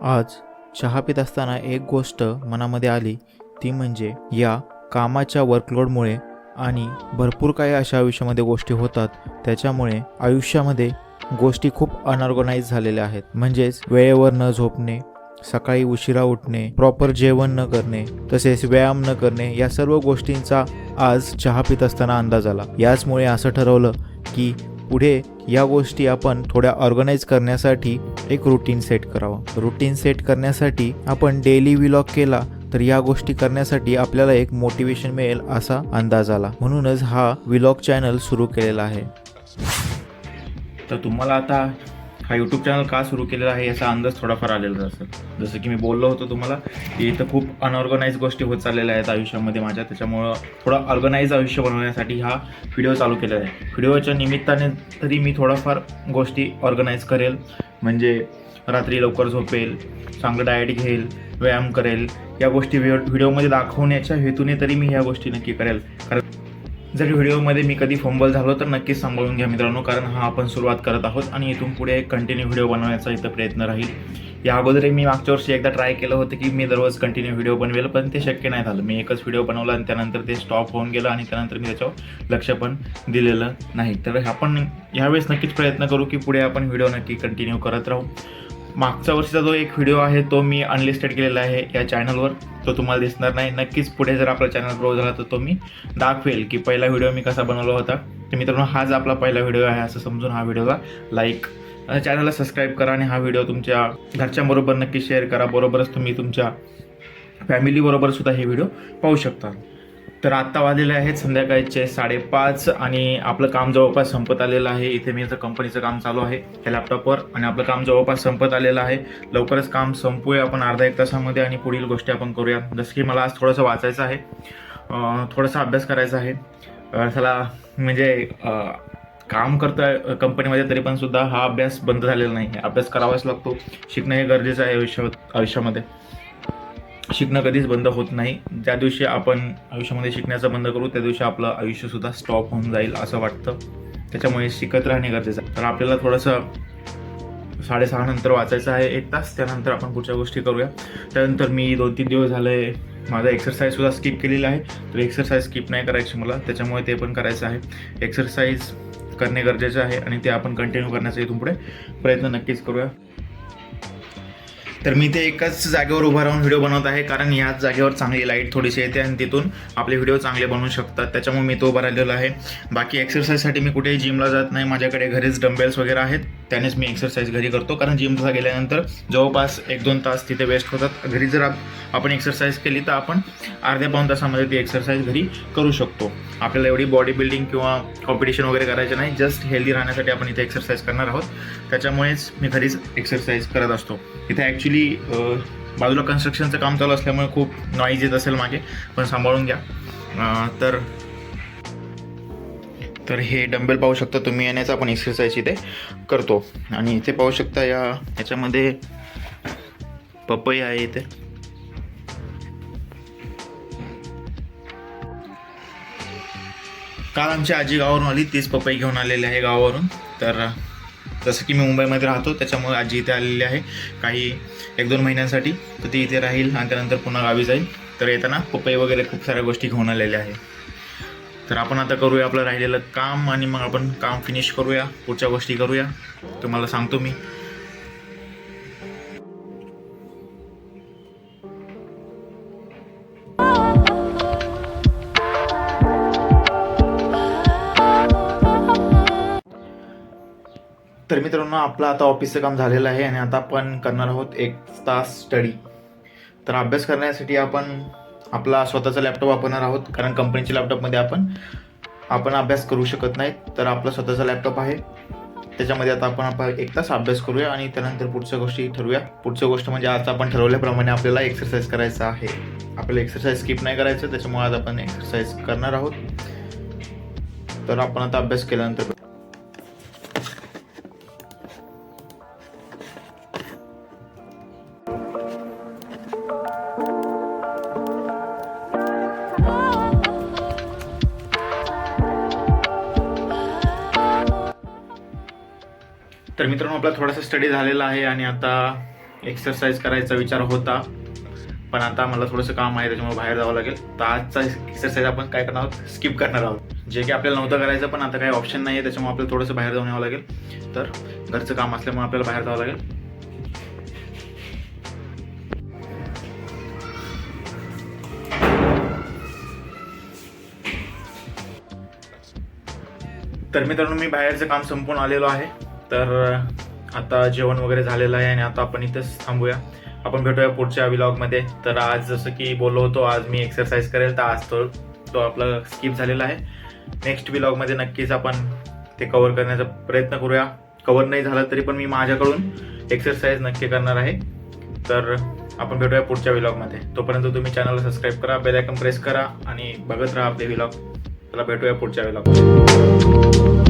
आज चहा पित असताना एक गोष्ट मनामध्ये आली, ती म्हणजे या कामाच्या वर्कलोडमुळे आणि भरपूर काही अशा आयुष्यामध्ये गोष्टी होतात, त्याच्यामुळे आयुष्यामध्ये गोष्टी खूप अनऑर्गनाईज झालेल्या आहेत. म्हणजेच वेळेवर न झोपणे, सकाळी उशिरा उठणे, प्रॉपर जेवण न करणे, तसेच व्यायाम न करणे, या सर्व गोष्टींचा आज चहा पित असताना अंदाज आला. याचमुळे असं ठरवलं की पुढे या गोष्टी आपण थोड्या ऑर्गनाईज करण्यासाठी एक रुटीन सेट करावं. रुटीन सेट करण्यासाठी आपण डेली व्लॉग केला तर या गोष्टी करण्यासाठी आपल्याला एक मोटिवेशन मिळेल असा अंदाज आला. म्हणूनच हा व्लॉग चॅनल सुरू केलेला आहे. तर तुम्हाला आता हा यूट्यूब चॅनल का सुरू केलेला आहे याचा अंदाज थोडाफार आलेला असेल. जसं की मी बोललो होतो तुम्हाला की इथं खूप अनऑर्गनाईज गोष्टी होत चाललेल्या आहेत आयुष्यामध्ये माझ्या, त्याच्यामुळं थोडं ऑर्गनाईज आयुष्य बनवण्यासाठी हा व्हिडिओ चालू केलेला आहे. व्हिडिओच्या निमित्ताने तरी मी थोडाफार गोष्टी ऑर्गनाईज करेल, म्हणजे रात्री लवकर झोपेल, चांगलं डाएट घेईल, व्यायाम करेल, या गोष्टी व्हिडिओमध्ये दाखवण्याच्या हेतूने तरी मी ह्या गोष्टी नक्की करेल. कारण जर व्हिडिओमध्ये मी कधी फंबल झालो तर नक्कीच सांभाळून घ्या मित्रांनो, कारण हा आपण सुरुवात करत आहोत आणि इथून पुढे एक कंटिन्यू व्हिडिओ बनवण्याचा इथं प्रयत्न राहील. या अगोदरही मी मागच्या वर्षी एकदा ट्राय केलं होतं की मी दररोज कंटिन्यू व्हिडिओ बनवेल, पण ते शक्य नाही झालं. मी एकच व्हिडिओ बनवला आणि त्यानंतर ते स्टॉप होऊन गेलं आणि त्यानंतर मी त्याच्यावर लक्ष पण दिलेलं नाही. तर आपण ह्यावेळेस नक्कीच प्रयत्न करू की पुढे आपण व्हिडिओ नक्की कंटिन्यू करत राहू. मागच्या वर्षीचा जो एक व्हिडिओ आहे तो मी अनलिस्टेड केलेला आहे या चॅनलवर, तो तुम्हाला दिसणार नाही. नक्कीच पुढे जर आपला चॅनल ग्रो झाला तर तो मी दाखवेल की पहिला व्हिडिओ मी कसा बनवला होता. तर मित्रांनो, हाच आपला पहिला व्हिडिओ आहे असं समजून हा व्हिडिओला लाईक, चॅनलला सबस्क्राईब करा आणि हा व्हिडिओ तुमच्या घरच्यांबरोबर नक्की शेअर करा. बरोबरच तुम्ही तुमच्या फॅमिलीबरोबर सुद्धा हे व्हिडिओ पाहू शकता. तर आत्ता वाजलेले आहेत संध्याकाळचे 5:30 आणि आपलं काम जवळपास संपत आलेलं आहे. इथे मी कंपनीचं काम चालू आहे या लॅपटॉपवर आणि आपलं काम जवळपास संपत आलेलं आहे. लवकरच काम संपूया आपण अर्धा एक तासामध्ये आणि पुढील गोष्टी आपण करूया. जसं की मला आज थोडंसं वाचायचं आहे, थोडासा अभ्यास करायचा आहे. चला म्हणजे काम करतो कंपनीमध्ये तरी पण सुद्धा हा अभ्यास बंद झालेला नाही. अभ्यास करावाच लागतो. शिकणं हे गरजेचं आहे आयुष्यामध्ये. शिकणं कधीच बंद होत नाही. ज्या दिवशी आपण आयुष्यामध्ये शिकण्याचं बंद करू त्या दिवशी आपलं आयुष्यसुद्धा स्टॉप होऊन जाईल असं वाटतं. त्याच्यामुळे शिकत राहणे गरजेचं आहे. तर आपल्याला थोडंसं 6:30 नंतर वाचायचं आहे 1 तास, त्यानंतर आपण पुढच्या गोष्टी करूया. त्यानंतर मी 2-3 दिवस झाले माझा एक्सरसाइजसुद्धा स्किप केलेला आहे. तर एक्सरसाइज स्किप नाही करायची मला, त्याच्यामुळे ते पण करायचं आहे. एक्सरसाइज करणे गरजेचं आहे आणि ते आपण कंटिन्यू करण्याचा इथून पुढे प्रयत्न नक्कीच करूया. तर मी ते एकाच जागेवर उभा राहून व्हिडिओ बनवत आहे, कारण याच जागेवर चांगली लाईट थोडीशी येते आणि तिथून आपले व्हिडिओ चांगले बनवू शकतात. त्याच्यामुळे मी तो उभा राहिलेला आहे. बाकी एक्सरसाइजसाठी मी कुठेही जिमला जात नाही. माझ्याकडे घरीच डंबेल्स वगैरे आहेत, त्यानेच मी एक्सरसाइज घरी करतो. कारण जिमला गेल्यानंतर जवळपास 1-2 तास तिथे वेस्ट होतात. घरी जर आपण एक्सरसाइज केली तर आपण अर्ध्या-पाऊण तासामध्ये ती एक्सरसाइज घरी करू शकतो. आपल्याला एवढी बॉडी बिल्डिंग किंवा कॉम्पिटिशन वगैरे करायचं नाही, जस्ट हेल्दी राहण्यासाठी आपण इथे एक्सरसाइज करणार आहोत. त्याच्यामुळेच मी घरीच एक्सरसाइज करत असतो. इथे ॲक्च्युली बाजूला कन्स्ट्रक्शनचं काम चालू असल्यामुळे खूप नॉईज येत असेल मागे, पण सांभाळून घ्या. तर हे डंबेल पाहू शकता तुम्ही, येण्याचा आपण एक्सरसाइज इथे करतो. आणि इथे पाहू शकता याच्यामध्ये पपई आहे. इथे काल आमची आजी गावावरून आली, तीच पपई घेऊन आलेली आहे गावावरून. तर जसं की मी मुंबईमध्ये राहतो त्याच्यामुळे आजी इथे आलेली आहे काही 1-2 महिन्यांसाठी. तर ती इथे राहील आणि त्यानंतर पुन्हा गावी जाईल. तर येताना पपई वगैरे खूप साऱ्या गोष्टी घेऊन आलेल्या आहे. तर आपण आता करूया आपलं राहिलेलं काम आणि मग आपण काम फिनिश करूया, पुढच्या गोष्टी करूया, तुम्हाला सांगतो मी. तर मित्रांनो, आपलं आता ऑफिसचं काम झालेलं आहे आणि आता आपण करणार आहोत 1 तास स्टडी. तर अभ्यास करण्यासाठी आपण आपला स्वतःचा लॅपटॉप वापरणार आहोत, कारण कंपनीच्या लॅपटॉपमध्ये आपण अभ्यास करू शकत नाही. तर आपला स्वतःचा लॅपटॉप आहे, त्याच्यामध्ये आता आपण 1 तास अभ्यास करूया आणि त्यानंतर पुढच्या गोष्टी ठरवूया. पुढच्या गोष्ट म्हणजे आज आपण ठरवल्याप्रमाणे आपल्याला एक्सरसाइज करायचं आहे. आपल्याला एक्सरसाइज स्किप नाही करायचं, त्याच्यामुळे आज आपण एक्सरसाइज करणार आहोत. तर आपण आता अभ्यास केल्यानंतर तर मित्रांनो, आपला थोडासा स्टडी झालेला आहे आणि आता एक्सरसाइज करायचा विचार होता, पण आता मला थोडंसं काम आहे त्याच्यामुळे बाहेर जावं लागेल. तर आजचा एक्सरसाइज आपण काय करणार आहोत, स्किप करणार आहोत. जे की आपल्याला नव्हतं करायचं, पण आता काही ऑप्शन नाही आहे, त्याच्यामुळे आपल्याला थोडंसं बाहेर जाऊन यावं लागेल. तर घरचं काम असल्यामुळे आपल्याला बाहेर जावं लागेल. तर मित्रांनो, मी बाहेरचं काम संपून आलेलो आहे. तर आता जेवण वगैरे झालेलं आहे आणि आता आपण इथंच थांबूया. आपण भेटूया पुढच्या व्लॉगमध्ये. तर आज जसं की बोललो होतो, आज मी एक्सरसाइज करेल, तर आज तो आपला स्किप झालेला आहे. नेक्स्ट व्लॉगमध्ये नक्कीच आपण ते कव्हर करण्याचा प्रयत्न करूया. कव्हर नाही झालं तरी पण मी माझ्याकडून एक्सरसाइज नक्की करणार आहे. तर आपण भेटूया पुढच्या व्लॉगमध्ये. तोपर्यंत तुम्ही चॅनलला सबस्क्राईब करा, बेल आयकॉन प्रेस करा आणि बघत राहा आपले व्लॉग. चला भेटूया पुढच्या व्लॉगमध्ये.